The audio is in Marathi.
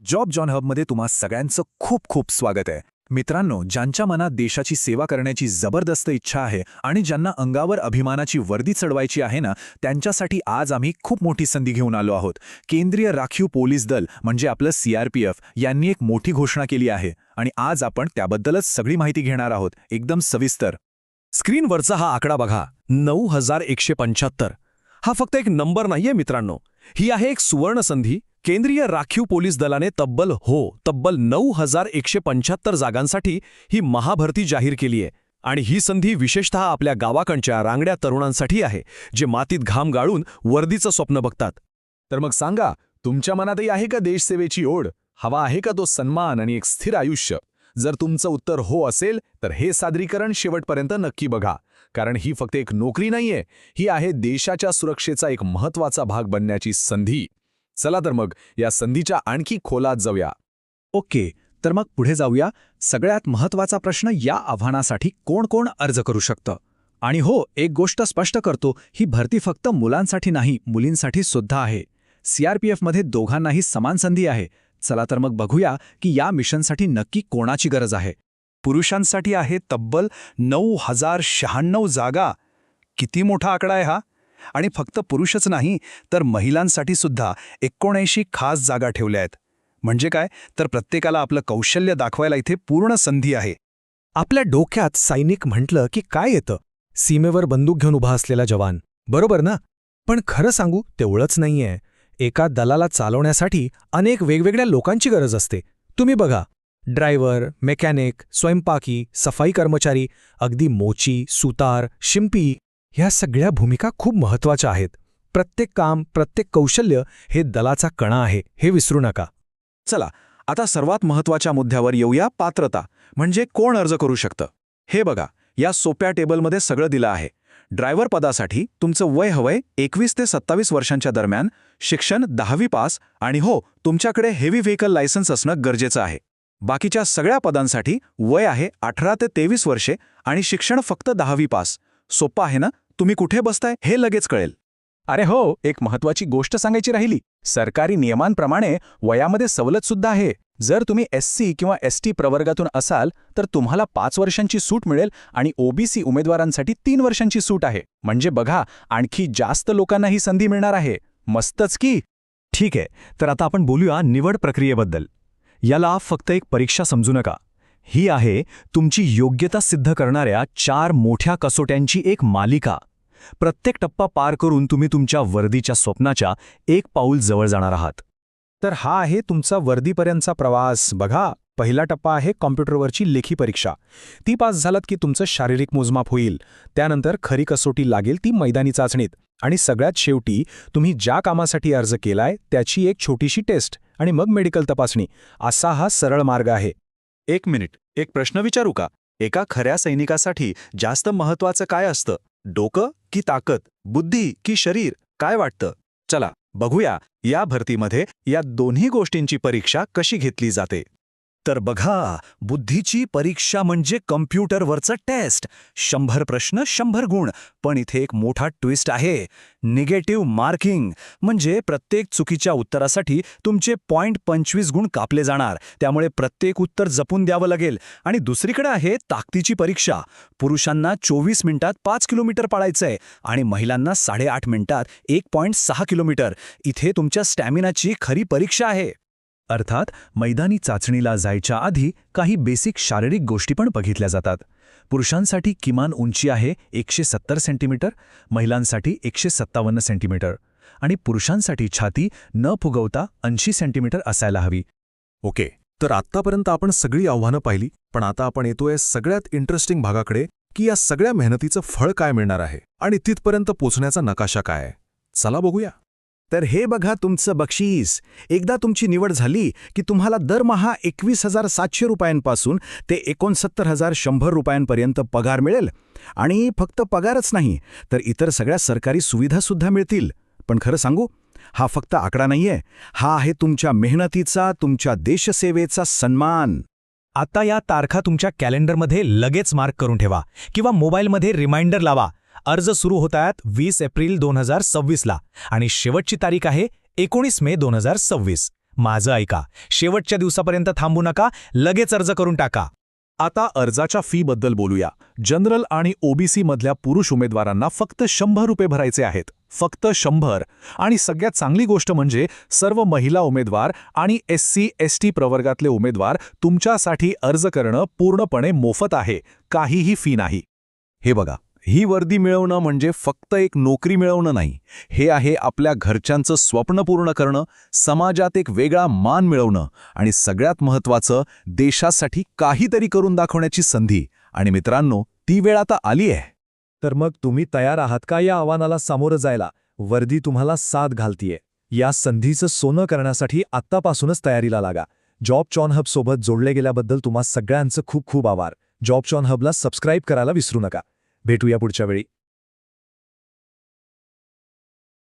जॉब जॉन हबमध्ये तुम्हा सगळ्यांचं खूप खूप स्वागत आहे. मित्रांनो, ज्यांच्या मनात देशाची सेवा करण्याची जबरदस्त इच्छा आहे आणि ज्यांना अंगावर अभिमानाची वर्दी चढवायची आहे ना, त्यांच्यासाठी आज आम्ही खूप मोठी संधी घेऊन आलो आहोत. केंद्रीय राखीव पोलीस दल म्हणजे आपलं CRPF यांनी एक मोठी घोषणा केली आहे आणि आज आपण त्याबद्दलच सगळी माहिती घेणार आहोत, एकदम सविस्तर. स्क्रीनवरचा हा आकडा बघा, 9175. हा फक्त एक नंबर नाहीये मित्रांनो, ही आहे एक सुवर्ण संधी. केंद्रीय राखीव पोलीस दलाने तब्बल 9175 जागांसाठी ही महाभरती जाहीर केली आहे. आणि ही संधी विशेषतः आपल्या गावाकडच्या रांगड्या तरुणांसाठी आहे, जे मातीत घाम गाळून वर्दीचं स्वप्न बघतात. तर मग सांगा, तुमच्या मनातही आहे का देशसेवेची ओढ? हवा आहे का तो सन्मान आणि एक स्थिर आयुष्य? जर तुमचं उत्तर हो असेल तर हे सादरीकरण शेवटपर्यंत नक्की बघा, कारण ही फक्त एक नोकरी नाहीये, ही आहे देशाच्या सुरक्षेचा एक महत्त्वाचा भाग बनण्याची संधी. चला तर मग या संधीच्या आणखी खोलात जाऊया. ओके, तर मग पुढे जाऊया. सगळ्यात महत्त्वाचा प्रश्न, या आव्हानासाठी कोण कोण अर्ज करू शकतं? आणि हो, एक गोष्ट स्पष्ट करतो, ही भरती फक्त मुलांसाठी नाही, मुलींसाठी सुद्धा आहे. CRPFमध्ये दोघांनाही समान संधी आहे. चला तर मग बघूया की या मिशनसाठी नक्की कोणाची गरज आहे. पुरुषांसाठी आहे तब्बल 9096 जागा. किती मोठा आकडा आहे हा! आणि फक्त पुरुषच नाही, तर महिलांसाठी सुद्धा 79 खास जागा ठेवल्या आहेत. म्हणजे काय, तर प्रत्येकाला आपलं कौशल्य दाखवायला इथे पूर्ण संधी आहे. आपल्या डोक्यात सैनिक म्हटलं की काय येतं? सीमेवर बंदूक घेऊन उभा असलेला जवान, बरोबर ना? पण खरं सांगू, तेवढंच नाहीये. एका दलाला चालवण्यासाठी अनेक वेगवेगळ्या लोकांची गरज असते. तुम्ही बघा, ड्रायव्हर, मेकॅनिक, स्वयंपाकी, सफाई कर्मचारी, अगदी मोची, सुतार, शिंपी, ह्या सगळ्या भूमिका खूप महत्त्वाच्या आहेत. प्रत्येक काम, प्रत्येक कौशल्य हे दलाचा कणा आहे, हे विसरू नका. चला, आता सर्वात महत्त्वाच्या मुद्द्यावर येऊया, पात्रता. म्हणजे कोण अर्ज करू शकतं? हे बघा, या सोप्या टेबलमध्ये सगळं दिलं आहे. ड्रायव्हर पदासाठी तुमचं वय हवंय 21 ते 27 वर्षांच्या दरम्यान, शिक्षण 10वी पास आणि हो, तुमच्याकडे हेवी व्हेकल लायसन्स असणं गरजेचं आहे. बाकीच्या सगळ्या पदांसाठी वय आहे 18 ते 23 वर्षे आणि शिक्षण फक्त 10वी पास. सोपं आहे ना? तुम्ही कुठे बसताय हे लगेच कळेल. अरे हो, एक महत्त्वाची गोष्ट सांगायची राहिली. सरकारी नियमांप्रमाणे वयामध्ये सवलतसुद्धा आहे. जर तुम्ही SC किंवा ST प्रवर्गातून असाल तर तुम्हाला 5 वर्षांची सूट मिळेल आणि OBC उमेदवारांसाठी 3 वर्षांची सूट आहे. म्हणजे बघा, आणखी जास्त लोकांना ही संधी मिळणार आहे. मस्तच की. ठीक आहे, तर आता आपण बोलूया निवड प्रक्रियेबद्दल. याला फक्त एक परीक्षा समजू नका. ही आहे तुमची योग्यता सिद्ध करणाऱ्या 4 मोठ्या कसोट्यांची एक मालिका. प्रत्येक टप्पा पार करून तुम्ही तुमच्या वर्दीच्या स्वप्नाच्या एक पाऊल जवळ जाणार आहात. तर हा आहे तुमचा वर्दीपर्यंतचा प्रवास. बघा, पहिला टप्पा आहे कॉम्प्युटरवरची लेखी परीक्षा. ती पास झालात की तुमचं शारीरिक मोजमाप होईल. त्यानंतर खरी कसोटी लागेल, ती मैदानी चाचणीत. आणि सगळ्यात शेवटी तुम्ही ज्या कामासाठी अर्ज केलाय त्याची एक छोटीशी टेस्ट आणि मग मेडिकल तपासणी. असा हा सरळ मार्ग आहे. एक मिनिट, एक प्रश्न विचारू का? एका खऱ्या सैनिकासाठी जास्त महत्त्वाचं काय असतं? डोकं की ताकद? बुद्धी की शरीर? काय वाटतं? चला बघूया या भरतीमध्ये या दोन्ही गोष्टींची परीक्षा कशी घेतली जाते. तर बघा, बुद्धीची परीक्षा म्हणजे कम्प्युटरवरचं टेस्ट. 100 प्रश्न 100 गुण. पण इथे एक मोठा ट्विस्ट आहे, निगेटिव्ह मार्किंग. म्हणजे प्रत्येक चुकीच्या उत्तरासाठी तुमचे 0.25 गुण कापले जाणार. त्यामुळे प्रत्येक उत्तर जपून द्यावं लागेल. आणि दुसरीकडे आहे ताकदीची परीक्षा. पुरुषांना 24 मिनिटात 5 किलोमीटर पळायचंय आणि महिलांना 8.5 मिनिटात 1.6 किलोमीटर. इथे तुमच्या स्टॅमिनाची खरी परीक्षा आहे. अर्थात मैदानी चाचणीला जायच्या आधी काही बेसिक शारीरिक गोष्टी पण बघितल्या जातात. पुरुषांसाठी किमान उंची आहे 170 सेंटीमीटर, महिलांसाठी 157 सेंटीमीटर आणि पुरुषांसाठी छाती न फुगवता 80 सेंटीमीटर असायला हवी. ओके, तर आत्तापर्यंत आपण सगळी आव्हानं पाहिली, पण आता आपण येतोय सगळ्यात इंटरेस्टिंग भागाकडे, की या सगळ्या मेहनतीचं फळ काय मिळणार आहे आणि तिथपर्यंत पोचण्याचा नकाशा काय आहे. चला बघूया. तर हे बघा तुमचं बक्षीस. एकदा तुमची निवड झाली की तुम्हाला दरमहा 21,700 रुपयांपासून ते 69,100 रुपयांपर्यंत पगार मिळेल. आणि फक्त पगारच नाही, तर इतर सगळ्या सरकारी सुविधासुद्धा मिळतील. पण खरं सांगू, हा फक्त आकडा नाहीये, हा आहे तुमच्या मेहनतीचा, तुमच्या देशसेवेचा सन्मान. आता या तारखा तुमच्या कॅलेंडरमध्ये लगेच मार्क करून ठेवा किंवा मोबाईलमध्ये रिमाइंडर लावा. अर्ज सुरू होत आहेत 20 एप्रिल 2026 ला आणि शेवटची तारीख आहे 19 मे 2026. माझं ऐका, शेवटच्या दिवसापर्यंत थांबू नका, लगेच अर्ज करून टाका. आता अर्जाच्या फीबद्दल बोलूया. जनरल आणि ओबीसी मधल्या पुरुष उमेदवारांना फक्त 100 रुपये भरायचे आहेत. फक्त 100. आणि सगळ्यात चांगली गोष्ट म्हणजे सर्व महिला उमेदवार आणि SC/ST प्रवर्गातले उमेदवार तुमच्यासाठी अर्ज करणं पूर्णपणे मोफत आहे. काहीही फी नाही. हे बघा, ही वर्दी मिळवणं म्हणजे फक्त एक नोकरी मिळवणं नाही. हे आहे आपल्या घरच्यांचं स्वप्न पूर्ण करणं, समाजात एक वेगळा मान मिळवणं आणि सगळ्यात महत्त्वाचं, देशासाठी काहीतरी करून दाखवण्याची संधी. आणि मित्रांनो, ती वेळ आता आली आहे. तर मग तुम्ही तयार आहात का या आव्हानाला सामोरं जायला? वर्दी तुम्हाला साथ घालतीये. या संधीचं सोनं करण्यासाठी आत्तापासूनच तयारीला लागा. जॉब हब सोबत जोडले गेल्याबद्दल तुम्हा सगळ्यांचं खूप खूप आभार. जॉब हबला सबस्क्राईब करायला विसरू नका. भेटूया पुढच्या वेळी.